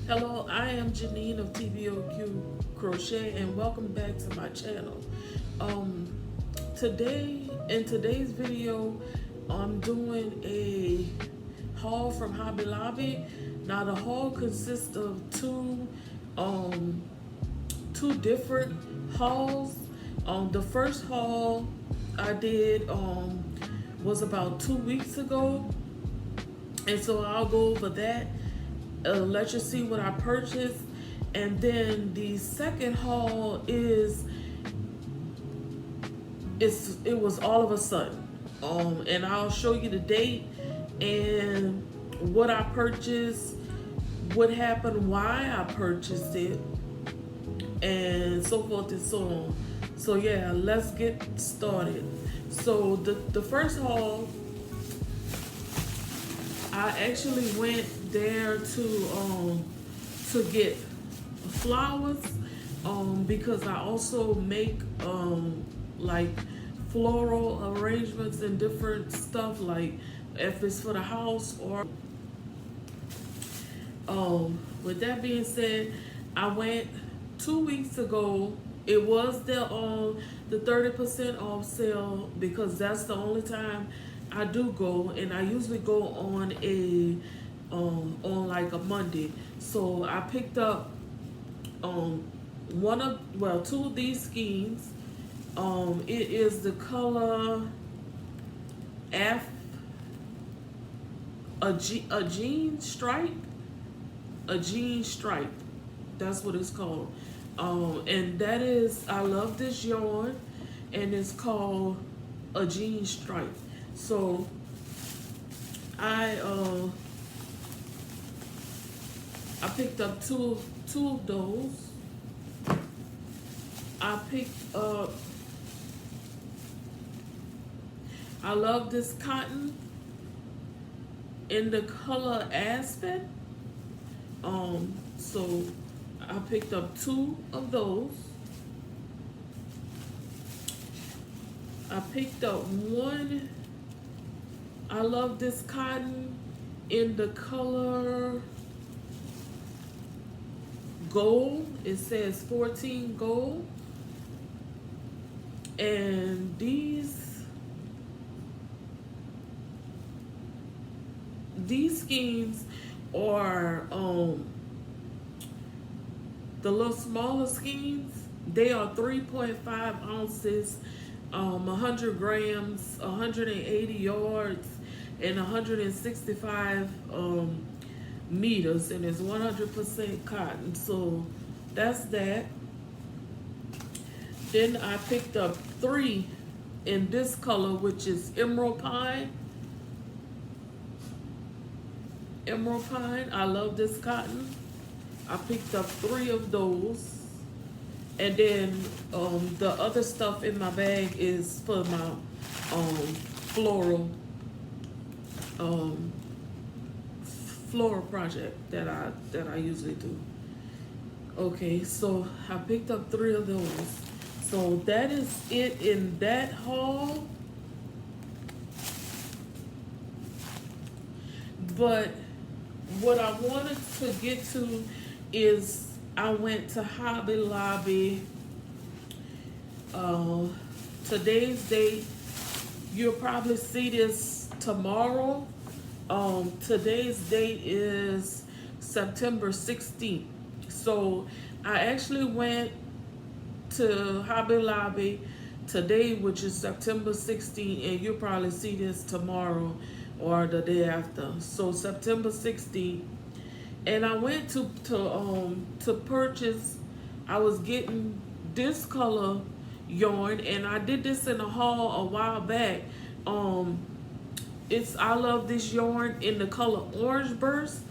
Hello, I am Janine of TBOQ Crochet and welcome back to my channel. Um, in today's video, I'm doing a haul from Hobby Lobby. Now the haul consists of two different hauls. The first haul I did was about 2 weeks ago, and so I'll go over that, let you see what I purchased. And then the second haul it was all of a sudden. And I'll show you the date and what I purchased, what happened, why I purchased it, and so forth and so on. So yeah, let's get started. So the first haul, I actually went there to get flowers, because I also make like floral arrangements and different stuff, like if it's for the house or with that being said, I went 2 weeks ago. It was the 30% off sale, because that's the only time I do go, and I usually go on like a Monday. So I picked up two of these skeins. It is the color F, a jean stripe, that's what it's called. And that is, I love this yarn, and it's called a jean stripe. So I picked up two of those. I picked up, I love this cotton in the color Aspen. So I picked up two of those. I picked up one. I love this cotton in the color gold. It says 14 gold. And these skeins are the little smaller skeins. They are 3.5 ounces, 100 grams, 180 yards, and 165 meters, and it's 100% cotton. So that's that. Then I picked up three in this color, which is emerald pine. I love this cotton. I picked up three of those. And then the other stuff in my bag is for my floral project that I usually do. Okay, so I picked up three of those. So that is it in that haul. But what I wanted to get to is I went to Hobby Lobby. Today's date, you'll probably see this tomorrow. Today's date is September 16th. So I actually went to Hobby Lobby today, which is September 16th, and you'll probably see this tomorrow or the day after. So September 16th. And I went to purchase, I was getting this color yarn, and I did this in a haul a while back. I love this yarn in the color Orange Burst,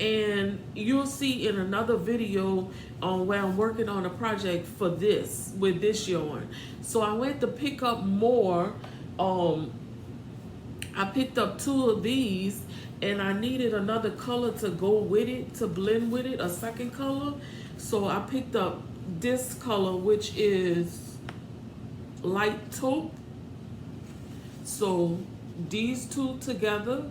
and you'll see in another video where I'm working on a project for this, with this yarn. So I went to pick up more. I picked up two of these, and I needed another color to go with it, to blend with it, a second color. So I picked up this color, which is light taupe. So these two together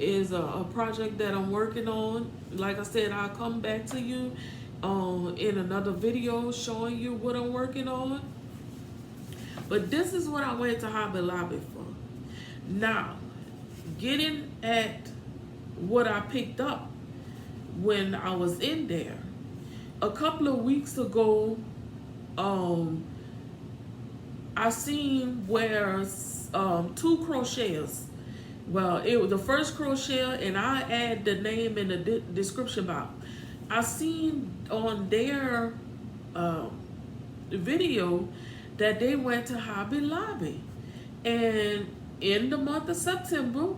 is a project that I'm working on. Like I said, I'll come back to you in another video showing you what I'm working on. But this is what I went to Hobby Lobby for. Now, getting at what I picked up when I was in there. A couple of weeks ago, I seen where two crocheters. Well, it was the first crochet, and I add the name in the description box. I seen on their video that they went to Hobby Lobby, and in the month of September,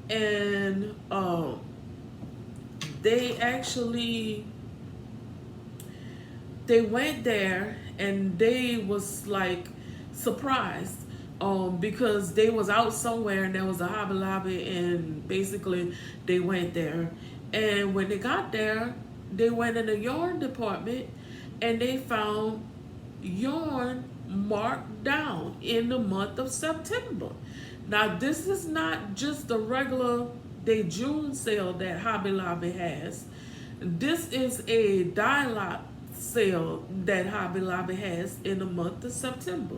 and they went there, and they was like surprised because they was out somewhere and there was a Hobby Lobby, and basically they went there. And when they got there, they went in the yarn department and they found yarn marked down in the month of September. Now, this is not just the regular day June sale that Hobby Lobby has. This is a die-lot sale that Hobby Lobby has in the month of September.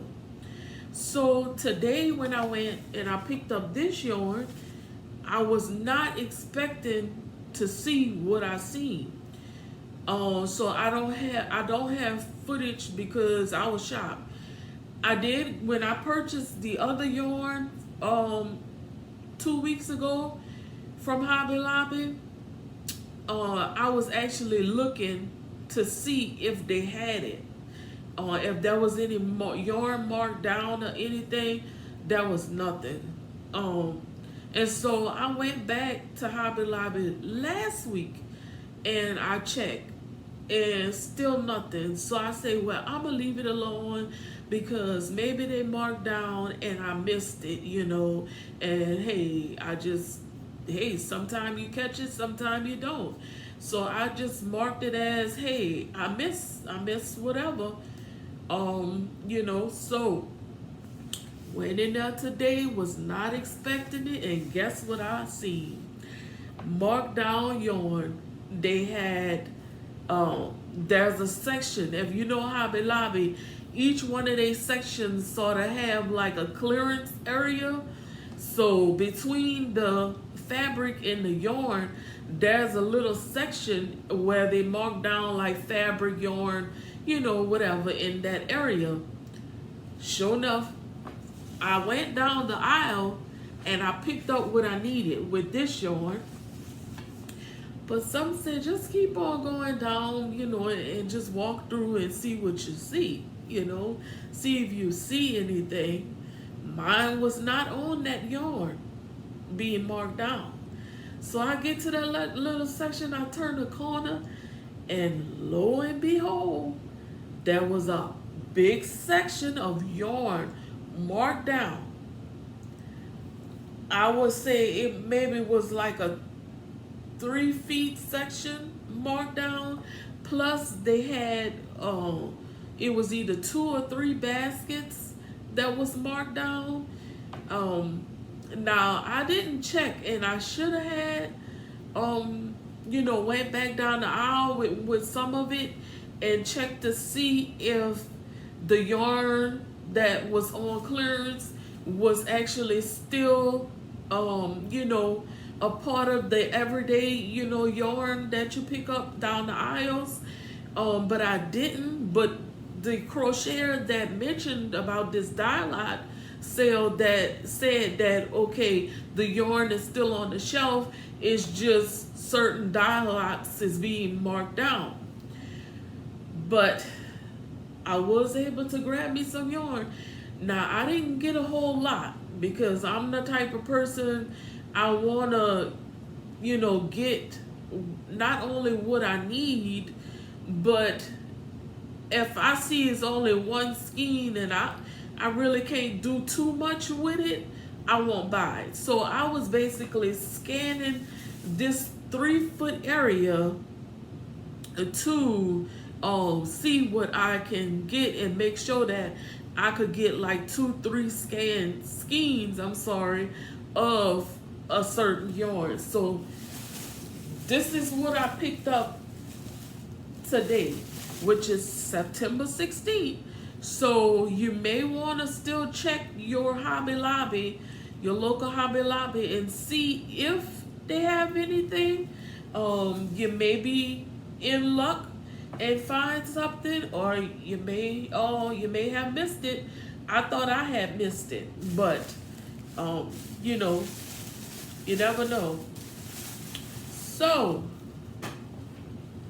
So today when I went and I picked up this yarn, I was not expecting to see what I seen. So I don't have footage because I was shocked. I did when I purchased the other yarn 2 weeks ago from Hobby Lobby. I was actually looking to see if they had it, if there was any yarn marked down or anything. There was nothing. And so I went back to Hobby Lobby last week and I checked, and still nothing. So I say, well, I'm gonna leave it alone because maybe they marked down and I missed it, you know. And hey, sometimes you catch it, sometimes you don't. So I just marked it as, hey, I miss whatever, you know. So went in there today, was not expecting it, and guess what I seen? Marked down yarn. They had, there's a section, if you know Hobby Lobby, each one of these sections sort of have like a clearance area. So between the fabric and the yarn, there's a little section where they mark down like fabric, yarn, you know, whatever in that area. Sure enough, I went down the aisle and I picked up what I needed with this yarn. But some said just keep on going down, you know, and just walk through and see what you see, you know, see if you see anything. Mine was not on that yarn being marked down. So I get to that little section, I turn the corner, and lo and behold, there was a big section of yarn marked down. I would say it maybe was like a 3 feet section marked down, plus they had it was either 2 or 3 baskets that was marked down. Now I didn't check, and I should have had you know, went back down the aisle with some of it and checked to see if the yarn that was on clearance was actually still you know, a part of the everyday, you know, yarn that you pick up down the aisles. But I didn't. But the crocheter that mentioned about this die-lot sale that said that, okay, the yarn is still on the shelf, it's just certain die-lots is being marked down. But I was able to grab me some yarn. Now, I didn't get a whole lot because I'm the type of person, I want to, you know, get not only what I need, but if I see it's only one skein and I really can't do too much with it, I won't buy it. So I was basically scanning this 3-foot area to see what I can get and make sure that I could get like 2-3 skeins, of a certain yarn. So this is what I picked up today, which is September 16th. So you may want to still check your Hobby Lobby, your local Hobby Lobby, and see if they have anything. You may be in luck and find something, or you may have missed it. I thought I had missed it, but you know, you never know. So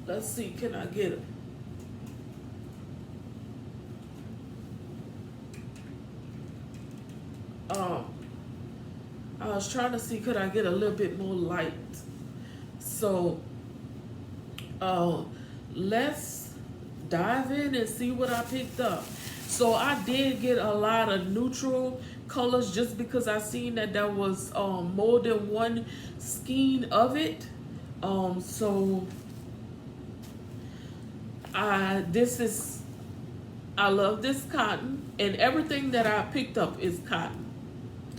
let's see, can I get it? I was trying to see, could I get a little bit more light? So let's dive in and see what I picked up. So I did get a lot of neutral colors just because I seen that there was more than one skein of it. So I love this cotton, and everything that I picked up is cotton.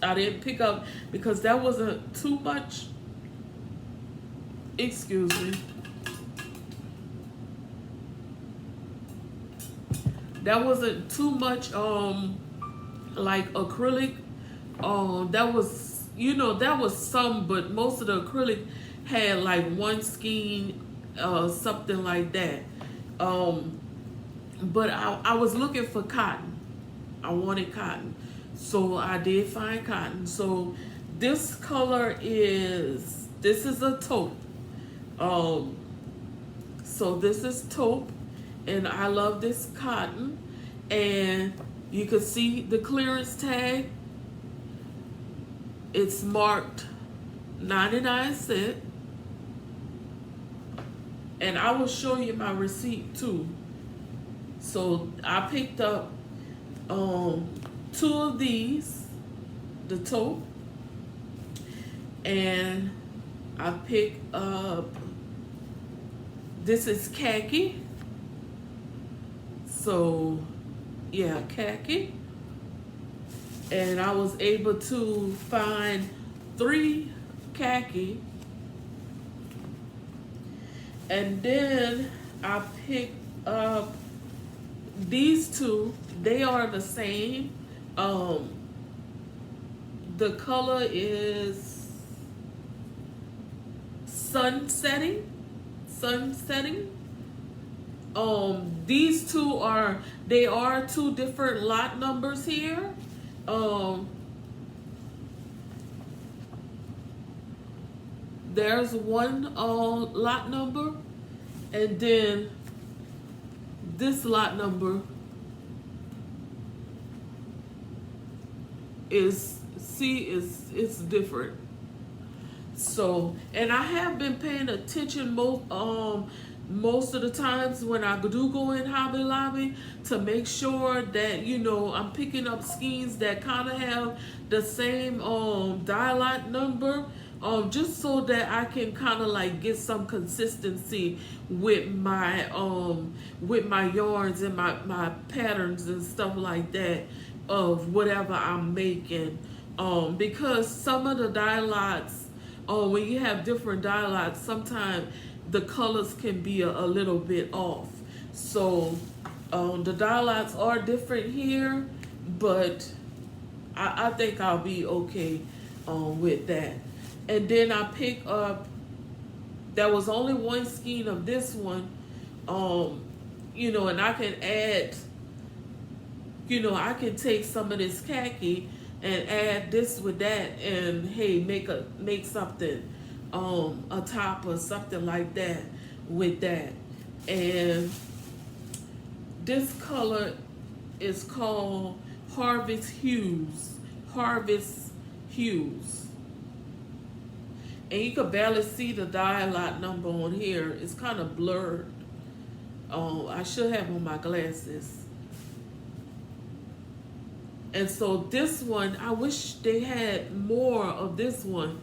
I didn't pick up because that wasn't too much. Excuse me. That wasn't too much like acrylic. That was, that was some, but most of the acrylic had like one skein, something like that. But I was looking for cotton. I wanted cotton. So I did find cotton. So this color this is a taupe. So this is taupe, and I love this cotton. And you can see the clearance tag. It's marked 99¢. And I will show you my receipt too. So I picked up 2 of these, the taupe, and I picked up, this is khaki. So yeah, khaki. And I was able to find 3 khaki. And then I picked up these 2. They are the same. The color is sunsetting. These 2 are 2 different lot numbers here. There's one lot number, and then this lot number is different. So, and I have been paying attention most of the times when I do go in Hobby Lobby to make sure that, I'm picking up skeins that kind of have the same die lot number, just so that I can kind of like get some consistency with my yarns and my patterns and stuff like that of whatever I'm making, because some of the die lots, when you have different die lots, sometimes the colors can be a little bit off. So the die lots are different here, but I think I'll be okay with that. And then I pick up, there was only one skein of this one, and I can add, I can take some of this khaki and add this with that, and hey, make something, a top or something like that with that. And this color is called Harvest Hues. And you can barely see the die lot number on here. It's kind of blurred. I should have on my glasses. And so this one, I wish they had more of this one,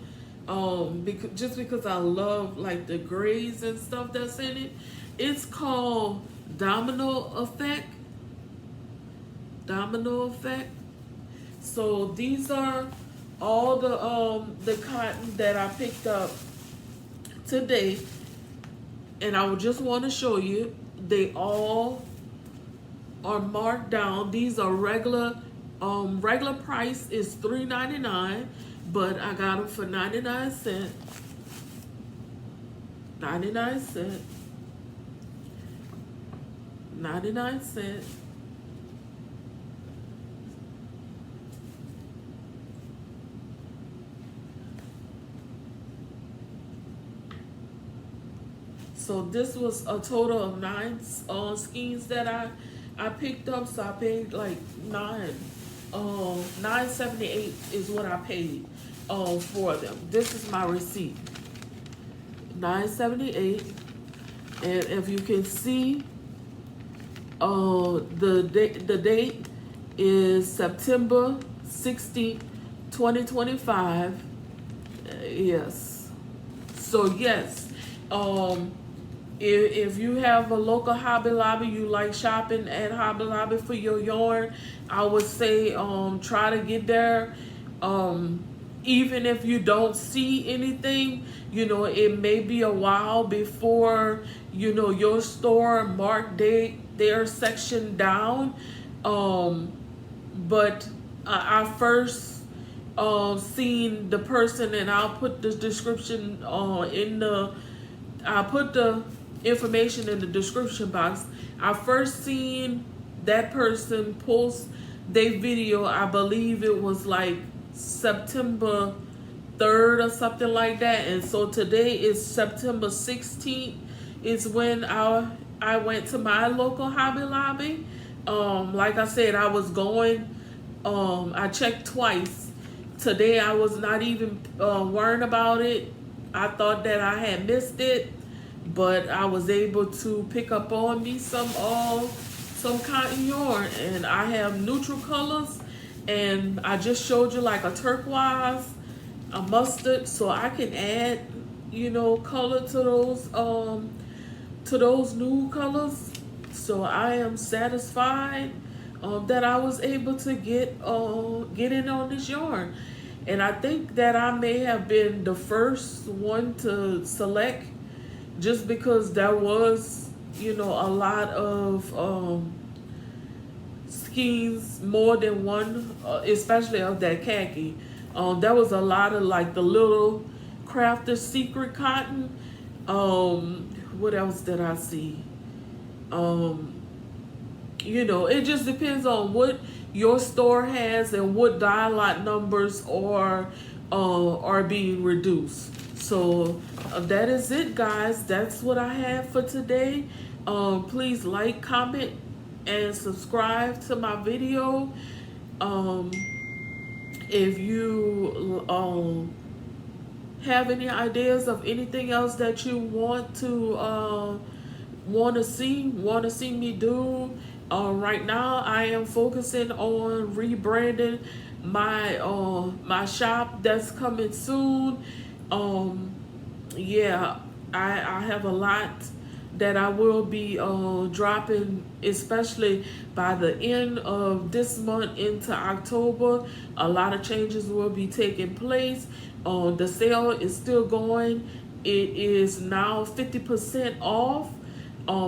because I love like the grays and stuff that's in it. It's called Domino Effect. So these are all the cotton that I picked up today, and I would just want to show you, they all are marked down. These are regular price is $3.99, but I got them for 99 cents. 99 cents. 99 cents. So this was a total of 9 skeins that I picked up. So I paid like $9.78 is what I paid for them. This is my receipt. $9.78, and if you can see, the date is September 16th, 2025. Yes. So yes, if you have a local Hobby Lobby, you like shopping at Hobby Lobby for your yarn, I would say try to get there. Even if you don't see anything, you know, it may be a while before, you know, your store mark their section down. But I first seen the person, and I'll put the description I'll put the information in the description box. I first seen that person post their video, I believe it was like September 3rd or something like that, and so today is September 16th. Is when I went to my local Hobby Lobby. Like I said, I was going. I checked twice. Today I was not even worrying about it. I thought that I had missed it, but I was able to pick up on me some cotton yarn, and I have neutral colors, and I just showed you like a turquoise, a mustard, so I can add, you know, color to those new colors. So I am satisfied that I was able to get in on this yarn, and I think that I may have been the first one to select, just because there was, you know, a lot of skeins, more than one, especially of that khaki. There was a lot of like the little Crafter's Secret cotton. What else did I see? You know, it just depends on what your store has and what dye lot numbers are being reduced. So that is it, guys. That's what I have for today. Please like, comment, and subscribe to my video. If you have any ideas of anything else that you want to see me do, right now I am focusing on rebranding my shop that's coming soon. Yeah, I have a lot that I will be dropping, especially by the end of this month into October. A lot of changes will be taking place. The sale is still going. It is now 50% off.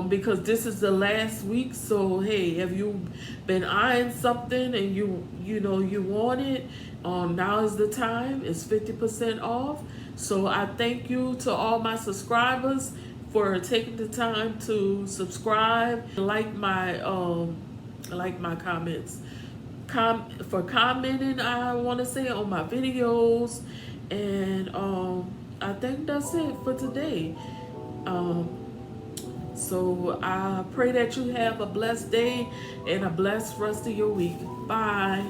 Because this is the last week. So hey, have you been eyeing something and you know you want it, now is the time. It's 50% off. So I thank you to all my subscribers for taking the time to subscribe, like my comments, for commenting, I want to say, on my videos, and I think that's it for today. So I pray that you have a blessed day and a blessed rest of your week. Bye.